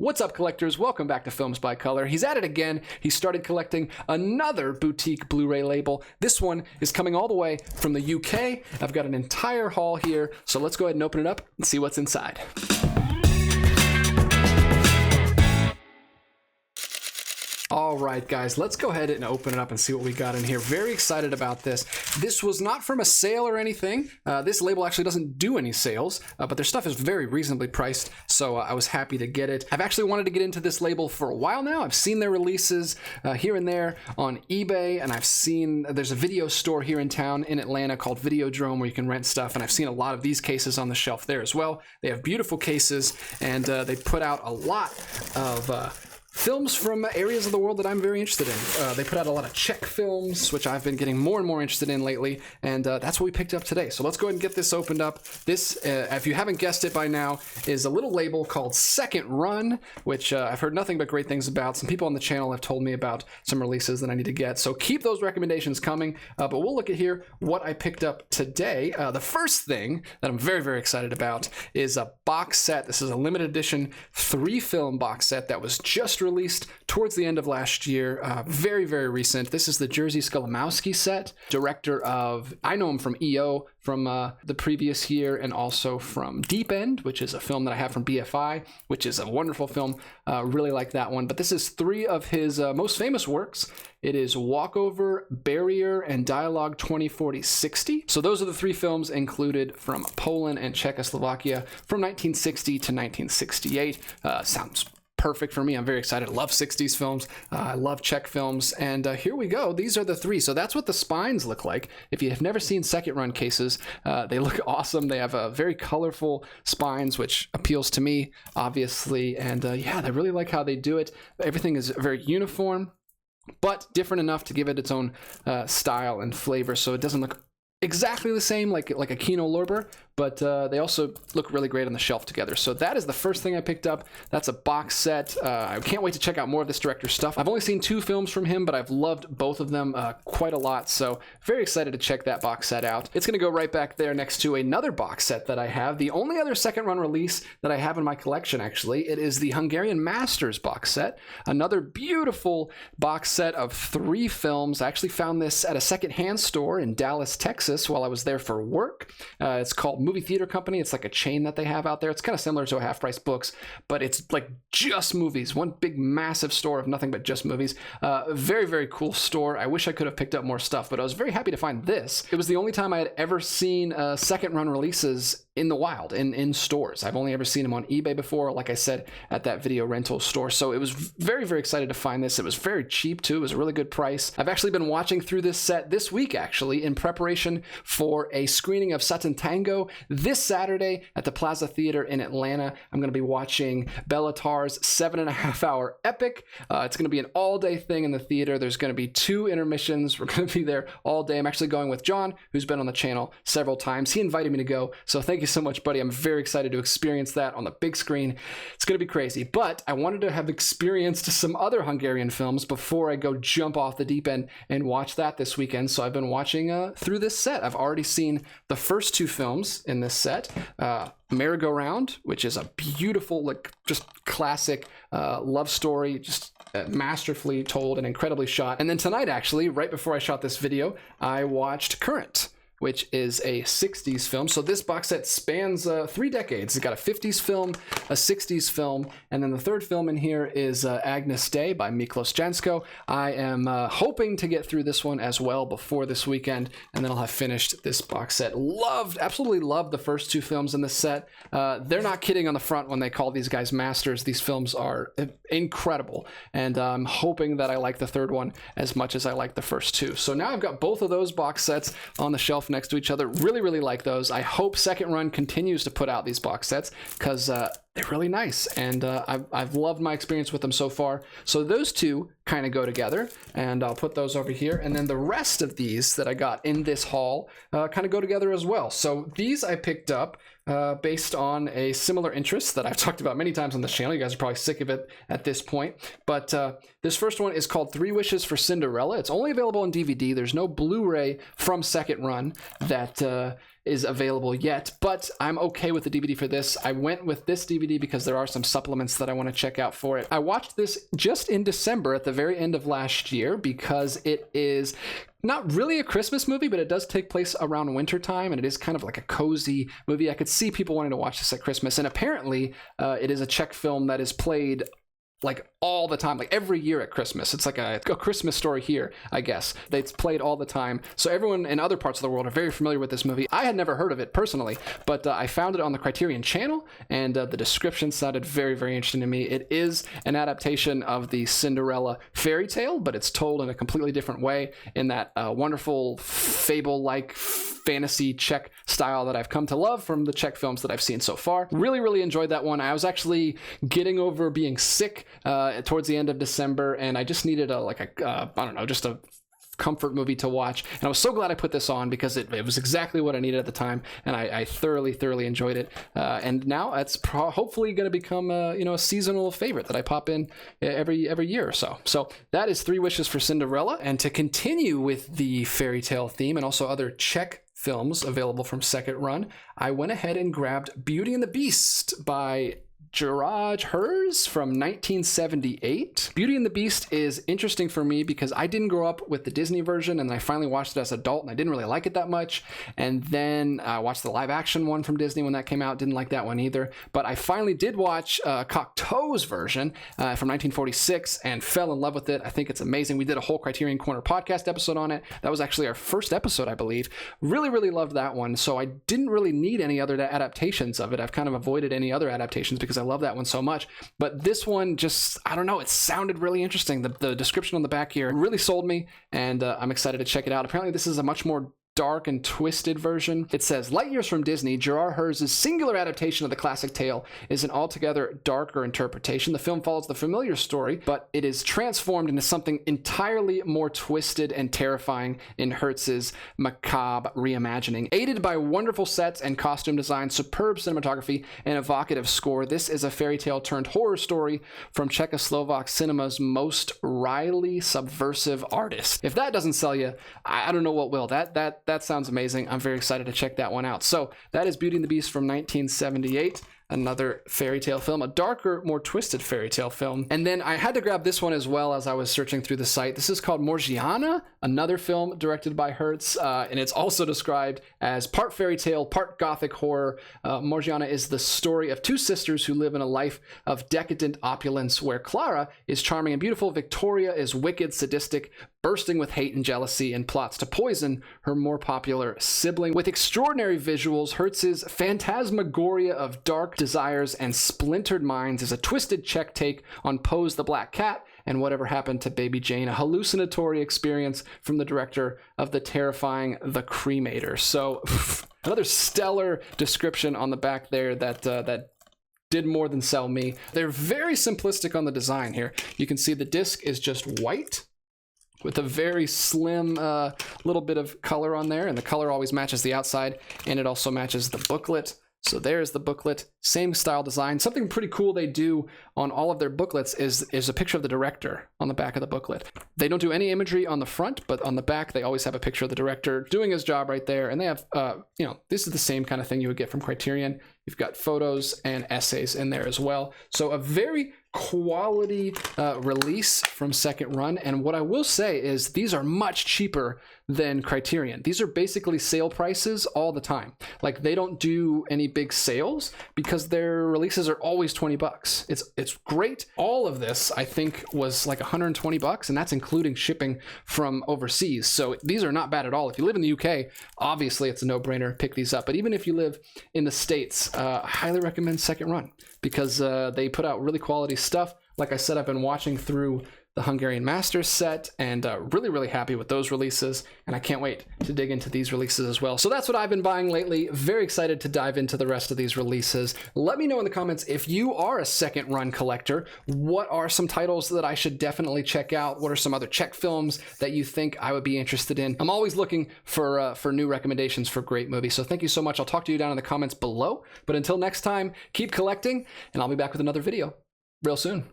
What's up, collectors? Welcome back to Films by Color. He's at it again. He started collecting another boutique Blu-ray label. This one is coming all the way from the UK. I've got an entire haul here, so let's go ahead and open it up and see what's inside. All right, guys, let's go ahead and open it up and see what we got in here. Very excited about this. This was not from a sale or anything. This label actually doesn't do any sales, but their stuff is very reasonably priced, so I was happy to get it. I've actually wanted to get into this label for a while now. I've seen their releases here and there on eBay, and I've seen there's a video store here in town in Atlanta called Videodrome where you can rent stuff, and I've seen a lot of these cases on the shelf there as well. They have beautiful cases, and they put out a lot of films from areas of the world that I'm very interested in. They put out a lot of Czech films, which I've been getting more and more interested in lately, and that's what we picked up today. So let's go ahead and get this opened up. This, if you haven't guessed it by now, is a little label called Second Run, which I've heard nothing but great things about. Some people on the channel have told me about some releases that I need to get, so keep those recommendations coming, but we'll look at here what I picked up today. The first thing that I'm very, very excited about is a box set. This is a limited edition 3-film box set that was just released towards the end of last year. Very, very recent. This is the Jerzy Skolimowski set, director of, I know him from EO from the previous year, and also from Deep End, which is a film that I have from BFI, which is a wonderful film. Really like that one. But this is 3 of his most famous works. It is Walkover, Barrier, and Dialogue 2040-60. So those are the 3 films included from Poland and Czechoslovakia from 1960 to 1968. Sounds perfect for me. I'm very excited. I love 60s films. I love Czech films. And here we go. These are the 3. So that's what the spines look like. If you have never seen Second Run cases, they look awesome. They have very colorful spines, which appeals to me, obviously. And yeah, I really like how they do it. Everything is very uniform, but different enough to give it its own style and flavor. So it doesn't look exactly the same like a Kino Lorber, but they also look really great on the shelf together. So that is the first thing I picked up. That's a box set. I can't wait to check out more of this director's stuff. I've only seen 2 films from him, but I've loved both of them quite a lot. So very excited to check that box set out. It's going to go right back there next to another box set that I have. The only other Second Run release that I have in my collection, actually. It is the Hungarian Masters box set. Another beautiful box set of 3 films. I actually found this at a secondhand store in Dallas, Texas while I was there for work. It's called Movie Theater Company. It's like a chain that they have out there. It's kind of similar to a Half Price Books, but it's like just movies. One big massive store of nothing but just movies. Very, very cool store. I wish I could have picked up more stuff, but I was very happy to find this. It was the only time I had ever seen Second Run releases in the wild, in stores. I've only ever seen them on eBay before, like I said, at that video rental store. So it was very, very excited to find this. It was very cheap too. It was a really good price. I've actually been watching through this set this week, actually, in preparation for a screening of Sutton Tango this Saturday at the Plaza Theater in Atlanta. I'm going to be watching Béla Tarr's 7.5-hour epic. It's going to be an all-day thing in the theater. There's going to be 2 intermissions. We're going to be there all day. I'm actually going with John, who's been on the channel several times. He invited me to go, so thank you so much, buddy. I'm very excited to experience that on the big screen. It's going to be crazy, but I wanted to have experienced some other Hungarian films before I go jump off the deep end and watch that this weekend, so I've been watching through this set. I've already seen the first 2 films in this set. Merry-Go-Round, which is a beautiful, like, just classic love story, just masterfully told and incredibly shot. And then tonight, actually, right before I shot this video, I watched Current, which is a 60s film. So this box set spans 3 decades. It's got a 50s film, a 60s film, and then the third film in here is Agnus Dei by Miklos Jansko. I am hoping to get through this one as well before this weekend, and then I'll have finished this box set. Absolutely loved the first 2 films in this set. They're not kidding on the front when they call these guys masters. These films are incredible, and I'm hoping that I like the third one as much as I like the first 2. So now I've got both of those box sets on the shelf next to each other. Really, really like those. I hope Second Run continues to put out these box sets because they're really nice, and I've loved my experience with them so far. So those 2 kind of go together, and I'll put those over here, and then the rest of these that I got in this haul kind of go together as well. So these I picked up based on a similar interest that I've talked about many times on this channel. You guys are probably sick of it at this point, but this first one is called 3 Wishes for Cinderella. It's only available on DVD. There's no Blu-ray from Second Run that is available yet, but I'm okay with the DVD for this. I went with this DVD because there are some supplements that I want to check out for it. I watched this just in December at the very end of last year because it is not really a Christmas movie, but it does take place around wintertime, and it is kind of like a cozy movie. I could see people wanting to watch this at Christmas, and apparently it is a Czech film that is played like all the time, like every year at Christmas. It's like a Christmas Story here, I guess. It's played all the time. So everyone in other parts of the world are very familiar with this movie. I had never heard of it personally, but I found it on the Criterion channel, and the description sounded very, very interesting to me. It is an adaptation of the Cinderella fairy tale, but it's told in a completely different way in that wonderful fable-like fantasy Czech style that I've come to love from the Czech films that I've seen so far. Really, really enjoyed that one. I was actually getting over being sick towards the end of December, and I just needed I don't know, just a comfort movie to watch, and I was so glad I put this on because it was exactly what I needed at the time, and I thoroughly enjoyed it, and now it's hopefully going to become a seasonal favorite that I pop in every year or so. So that is Three Wishes for Cinderella. And to continue with the fairy tale theme and also other Czech films available from Second Run, I went ahead and grabbed Beauty and the Beast by Gerard Herz from 1978. Beauty and the Beast is interesting for me because I didn't grow up with the Disney version, and then I finally watched it as an adult, and I didn't really like it that much. And then I watched the live action one from Disney when that came out. Didn't like that one either. But I finally did watch Cocteau's version from 1946 and fell in love with it. I think it's amazing. We did a whole Criterion Corner podcast episode on it. That was actually our first episode, I believe. Really loved that one. So I didn't really need any other adaptations of it. I've kind of avoided any other adaptations because I love that one so much. But this one just, I don't know, it sounded really interesting. The description on the back here really sold me, and I'm excited to check it out. Apparently this is a much more dark and twisted version. It says, light years from Disney, Gerard Herz's singular adaptation of the classic tale is an altogether darker interpretation. The film follows the familiar story, but it is transformed into something entirely more twisted and terrifying in Herz's macabre reimagining. Aided by wonderful sets and costume design, superb cinematography, and evocative score, this is a fairy tale turned horror story from Czechoslovak cinema's most wryly subversive artist. If that doesn't sell you, I don't know what will. That sounds amazing. I'm very excited to check that one out. So that is Beauty and the Beast from 1978. Another fairy tale film, a darker, more twisted fairy tale film. And then I had to grab this one as well as I was searching through the site. This is called Morgiana, another film directed by Herz, and it's also described as part fairy tale, part gothic horror. Morgiana is the story of two sisters who live in a life of decadent opulence where Clara is charming and beautiful, Victoria is wicked, sadistic, bursting with hate and jealousy, and plots to poison her more popular sibling. With extraordinary visuals, Herz's phantasmagoria of dark desires and splintered minds is a twisted Czech take on Pose the Black Cat and Whatever Happened to Baby Jane, a hallucinatory experience from the director of the terrifying The Cremator. So another stellar description on the back there that did more than sell me. They're very simplistic on the design here. You can see the disc is just white with a very slim little bit of color on there, and the color always matches the outside, and it also matches the booklet. So there's the booklet, same style design. Something pretty cool they do on all of their booklets is a picture of the director on the back of the booklet. They don't do any imagery on the front, but on the back they always have a picture of the director doing his job right there. And they have, this is the same kind of thing you would get from Criterion. You've got photos and essays in there as well. So a very quality release from Second Run. And what I will say is these are much cheaper than Criterion. These are basically sale prices all the time. Like, they don't do any big sales because their releases are always 20 bucks. It's great. All of this, I think, was like 120 bucks, and that's including shipping from overseas. So these are not bad at all. If you live in the UK, obviously it's a no-brainer, pick these up. But even if you live in the States, I highly recommend Second Run because they put out really quality stuff. Like I said, I've been watching through the Hungarian Masters set and really happy with those releases, and I can't wait to dig into these releases as well. So that's what I've been buying lately. Very excited to dive into the rest of these releases. Let me know in the comments if you are a Second Run collector. What are some titles that I should definitely check out? What are some other Czech films that you think I would be interested in? I'm always looking for new recommendations for great movies. So thank you so much. I'll talk to you down in the comments below. But until next time, keep collecting, and I'll be back with another video real soon.